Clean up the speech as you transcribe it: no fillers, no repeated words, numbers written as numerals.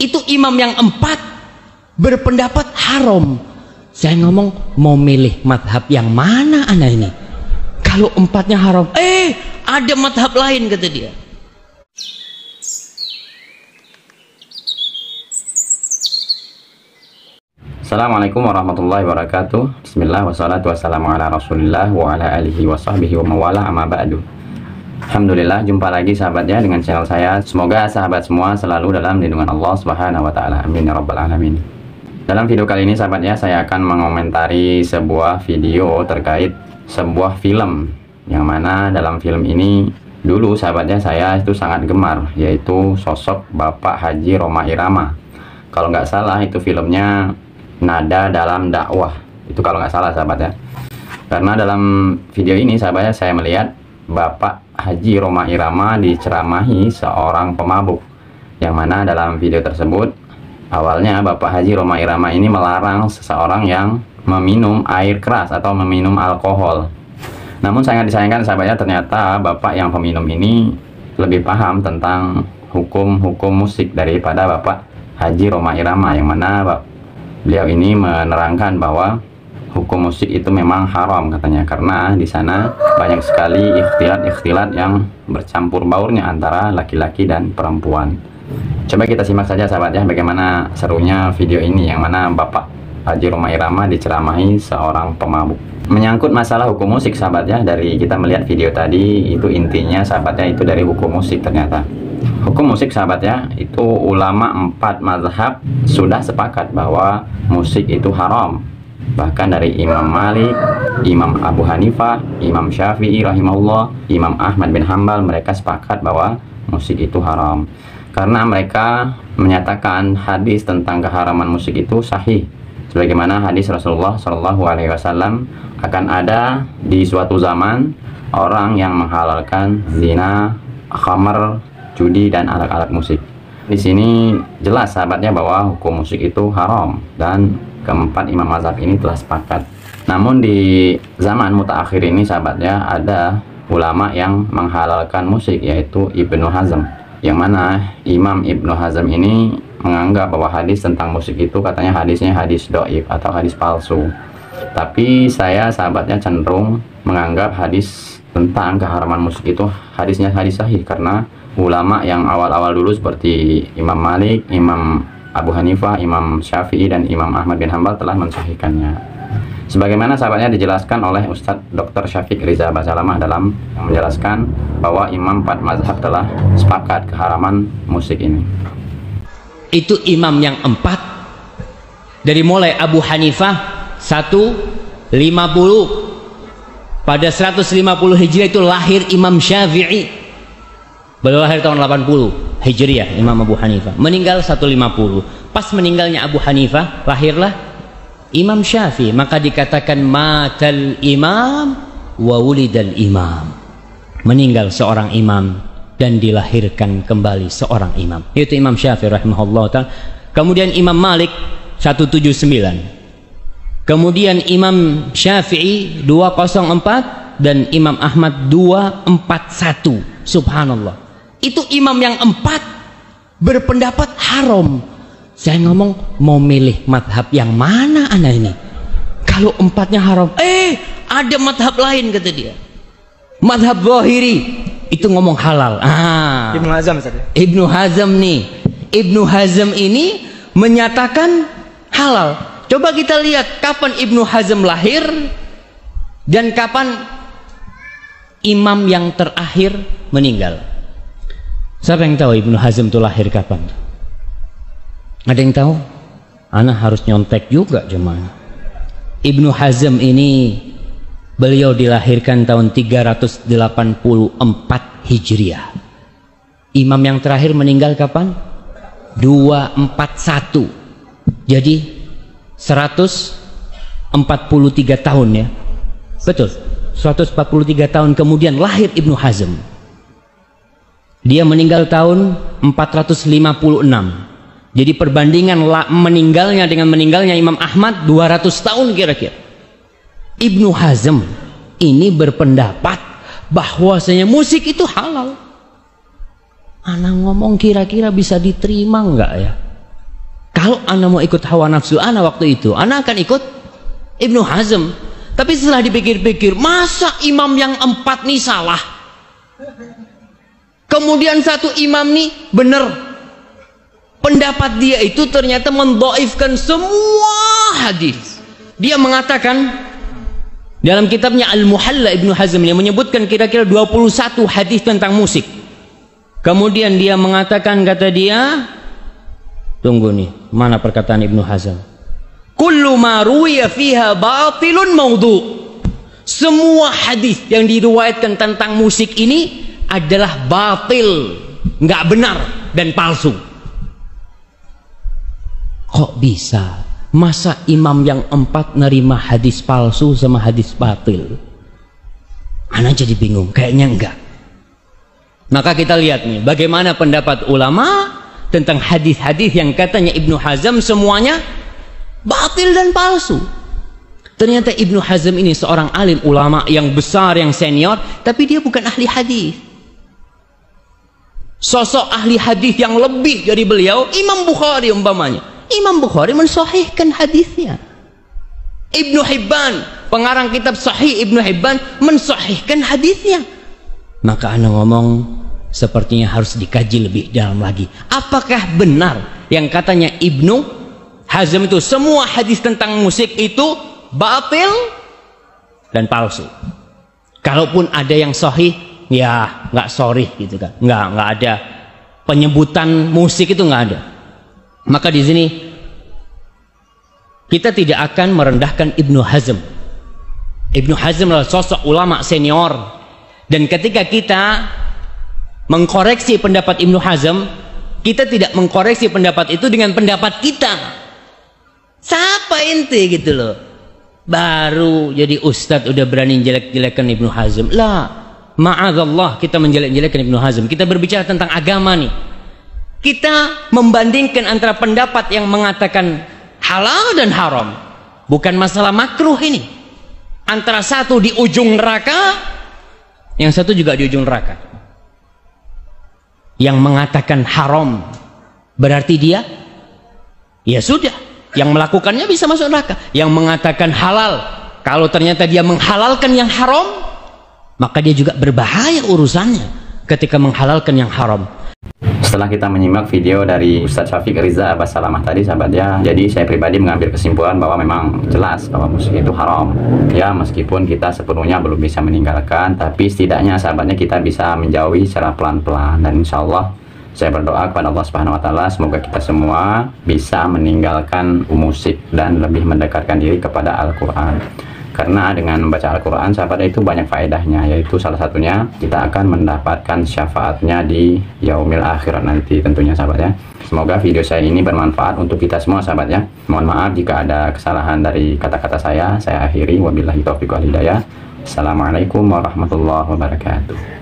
Itu imam yang 4 berpendapat haram. Saya ngomong, mau milih madhab yang mana ana ini? Kalau 4-nya haram, ada madhab lain, kata dia. Assalamualaikum warahmatullahi wabarakatuh. Bismillah wassalatu wassalamu ala rasulillah wa ala alihi wa sahbihi wa mawala amma ba'du. Alhamdulillah, jumpa lagi sahabatnya dengan channel saya. Semoga sahabat semua selalu dalam lindungan Allah Subhanahu wa taala. Amin ya rabbal alamin. Dalam video kali ini sahabatnya, saya akan mengomentari sebuah video terkait sebuah film, yang mana dalam film ini dulu sahabatnya saya itu sangat gemar, yaitu sosok Bapak Haji Rhoma Irama. Kalau nggak salah itu filmnya Nada dalam Dakwah, itu kalau nggak salah sahabat ya. Karena dalam video ini sahabatnya saya melihat Bapak Haji Rhoma Irama diceramahi seorang pemabuk, yang mana dalam video tersebut awalnya Bapak Haji Rhoma Irama ini melarang seseorang yang meminum air keras atau meminum alkohol. Namun sangat disayangkan sahabatnya, ternyata Bapak yang peminum ini lebih paham tentang hukum-hukum musik daripada Bapak Haji Rhoma Irama, yang mana beliau ini menerangkan bahwa hukum musik itu memang haram katanya, karena di sana banyak sekali ikhtilat yang bercampur baurnya antara laki-laki dan perempuan. Coba kita simak saja sahabat ya, bagaimana serunya video ini, yang mana Bapak Haji Rhoma Irama diceramahi seorang pemabuk. Menyangkut masalah hukum musik sahabat ya, dari kita melihat video tadi itu intinya sahabatnya itu dari hukum musik. Ternyata hukum musik sahabat ya, itu ulama 4 mazhab sudah sepakat bahwa musik itu haram. Bahkan dari Imam Malik, Imam Abu Hanifah, Imam Syafi'i rahimahullah, Imam Ahmad bin Hanbal, mereka sepakat bahwa musik itu haram. Karena mereka menyatakan hadis tentang keharaman musik itu sahih. Sebagaimana hadis Rasulullah SAW, akan ada di suatu zaman orang yang menghalalkan zina, khamar, judi, dan alat-alat musik. Di sini jelas sahabatnya bahwa hukum musik itu haram, dan keempat imam mazhab ini telah sepakat. Namun di zaman mutaakhir ini sahabatnya ada ulama yang menghalalkan musik, yaitu Ibnu Hazm, yang mana Imam Ibnu Hazm ini menganggap bahwa hadis tentang musik itu katanya hadisnya hadis doif atau hadis palsu. Tapi saya sahabatnya cenderung menganggap hadis tentang keharaman musik itu hadisnya hadis sahih, karena ulama yang awal-awal dulu seperti Imam Malik, Imam Abu Hanifah, Imam Syafi'i, dan Imam Ahmad bin Hanbal telah mensahihkannya. Sebagaimana sahabatnya dijelaskan oleh Ustadz Dr. Syafiq Riza Basalamah dalam yang menjelaskan bahwa imam 4 mazhab telah sepakat keharaman musik ini. Itu imam yang 4, dari mulai Abu Hanifah 150, pada 150 Hijriah itu lahir Imam Syafi'i. Beliau lahir tahun 80 Hijriah, Imam Abu Hanifah meninggal 150. Pas meninggalnya Abu Hanifah lahirlah Imam Syafi'i, maka dikatakan matal imam wa wulidal imam, meninggal seorang imam dan dilahirkan kembali seorang imam, yaitu Imam Syafi'i rahimahullah ta'ala. Kemudian Imam Malik 179, kemudian Imam Syafi'i 204, dan Imam Ahmad 241. Subhanallah, itu imam yang 4 berpendapat haram. Saya ngomong, mau milih madhab yang mana ana ini? Kalau 4-nya haram, ada madhab lain, kata dia. Madhab Zahiri itu ngomong halal. Ibnu Hazm Ibnu Hazm nih, Ibnu Hazm ini menyatakan halal. Coba kita lihat kapan Ibnu Hazm lahir dan kapan imam yang terakhir meninggal. Siapa yang tahu Ibnu Hazm itu lahir kapan? Ada yang tahu? Ana harus nyontek juga cuman. Ibnu Hazm ini beliau dilahirkan tahun 384 Hijriah. Imam yang terakhir meninggal kapan? 241. Jadi 143 tahun ya. Betul. 143 tahun kemudian lahir Ibnu Hazm. Dia meninggal tahun 456. Jadi perbandingan meninggalnya dengan meninggalnya Imam Ahmad 200 tahun kira-kira. Ibnu Hazm ini berpendapat bahwasanya musik itu halal. Anak ngomong kira-kira bisa diterima enggak ya? Kalau ana mau ikut hawa nafsu ana waktu itu, ana akan ikut Ibnu Hazm. Tapi setelah dipikir-pikir, masa imam yang 4 nih salah? Kemudian satu imam nih bener. Pendapat dia itu ternyata mendhaifkan semua hadis. Dia mengatakan dalam kitabnya Al-Muhalla, Ibnu Hazm yang menyebutkan kira-kira 21 hadis tentang musik. Kemudian dia mengatakan, kata dia, tunggu nih, mana perkataan Ibnu Hazm? Kullu ma ruwiya fiha batilun maudhu. Semua hadis yang diriwayatkan tentang musik ini adalah batil, nggak benar dan palsu. Kok bisa? Masa imam yang 4 nerima hadis palsu sama hadis batil? Ana jadi bingung, kayaknya enggak. Maka kita lihat nih, bagaimana pendapat ulama tentang hadis-hadis yang katanya Ibnu Hazm semuanya batil dan palsu. Ternyata Ibnu Hazm ini seorang alim ulama yang besar, yang senior, tapi dia bukan ahli hadis. Sosok ahli hadis yang lebih dari beliau, Imam Bukhari umpamanya. Imam Bukhari mensahihkan hadisnya. Ibnu Hibban, pengarang kitab Sahih Ibnu Hibban, mensahihkan hadisnya. Maka ana ngomong, sepertinya harus dikaji lebih dalam lagi. Apakah benar yang katanya Ibnu Hazm itu semua hadis tentang musik itu batil dan palsu? Kalaupun ada yang sahih, ya nggak sorry gitu kan, nggak ada penyebutan musik, itu nggak ada. Maka di sini kita tidak akan merendahkan Ibnu Hazm. Ibnu Hazm adalah sosok ulama senior, dan ketika kita mengkoreksi pendapat Ibnu Hazm, kita tidak mengkoreksi pendapat itu dengan pendapat kita. Siapa ente gitu loh, baru jadi ustadz udah berani jelek-jelekan Ibnu Hazm. Lah, ma'adzallah kita menjelek-jelekan Ibnu Hazm. Kita berbicara tentang agama nih. Kita membandingkan antara pendapat yang mengatakan halal dan haram, bukan masalah makruh ini. Antara satu di ujung neraka, yang satu juga di ujung neraka. Yang mengatakan haram berarti dia, ya sudah, yang melakukannya bisa masuk neraka. Yang mengatakan halal, kalau ternyata dia menghalalkan yang haram, maka dia juga berbahaya urusannya ketika menghalalkan yang haram. Setelah kita menyimak video dari Ustadz Syafiq Riza Abbas Salamah tadi, sahabat ya, jadi saya pribadi mengambil kesimpulan bahwa memang jelas bahwa musik itu haram. Ya, meskipun kita sepenuhnya belum bisa meninggalkan, tapi setidaknya sahabatnya kita bisa menjauhi secara pelan-pelan. Dan insya Allah saya berdoa kepada Allah Subhanahu Wa Taala semoga kita semua bisa meninggalkan musik dan lebih mendekatkan diri kepada Al-Quran. Karena dengan membaca Al-Quran, sahabat, itu banyak faedahnya, yaitu salah satunya kita akan mendapatkan syafaatnya di yaumil akhirat nanti tentunya, sahabat ya. Semoga video saya ini bermanfaat untuk kita semua, sahabat ya. Mohon maaf jika ada kesalahan dari kata-kata saya akhiri. Wabillahi taufiq wal hidayah. Assalamualaikum warahmatullahi wabarakatuh.